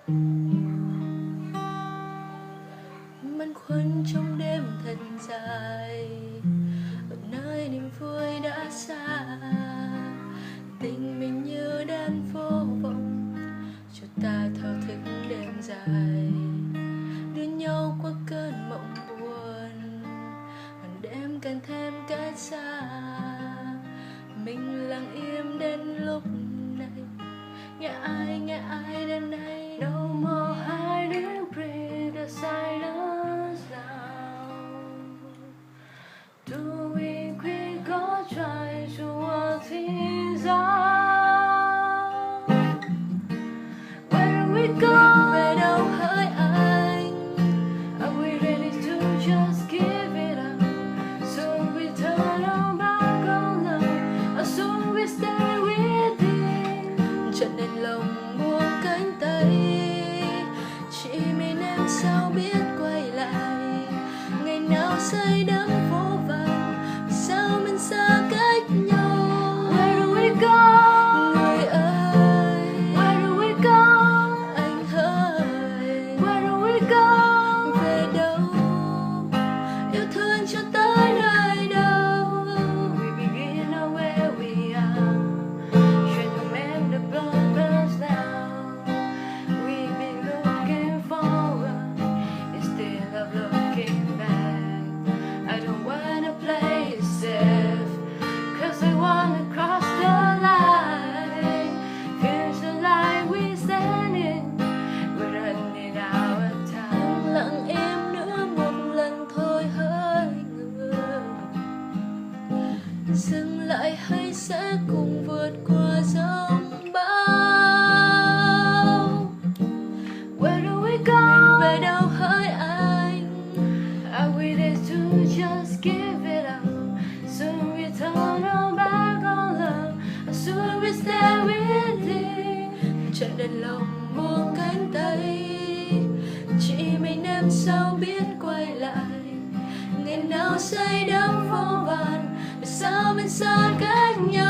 Băn khoăn trong đêm thật dài, ở nơi niềm vui đã xa. Tình mình như đàn vô vọng, cho ta thao thức đêm dài, đưa nhau qua cơn mộng buồn. Màn đêm càng thêm cách xa, mình lặng im đến lúc này. Nghe ai đến đây? No more hiding, breathe the silence now. Do we quit or try to work things out? Where do we go? Về đâu hỡi anh? Are we ready to just give it up? So we turn our back on love, or so we stay with it. Chợt đèn lòng buông cánh tay, chỉ mình em sao biết quay lại. Ngày nào say đắm vô vàn, sao mình xa cách nhau. Where do we go? Người ơi, where do we go? Anh ơi, where do we go? Về đâu? Yêu thương cho tới nơi đâu? We begin where we are, try to mend the blood burns now. We've been looking forward instead of looking back. I don't wanna play it safe, 'cause I wanna cross the line. Here's the line we stand in, we're running out of time. Lặng im nữa một lần thôi hỡi người, dừng lại hay sẽ cùng vượt qua giông bão. Where do we go? Mình về đâu hỡi anh? Are we there to just give it up? Soon we turn our back on love, or soon we stay with it. Chợt đèn lòng buông cánh tay, chỉ mình em sao biết quay lại. Ngày nào say đắm vô vàn, vì sao mình xa cách nhau.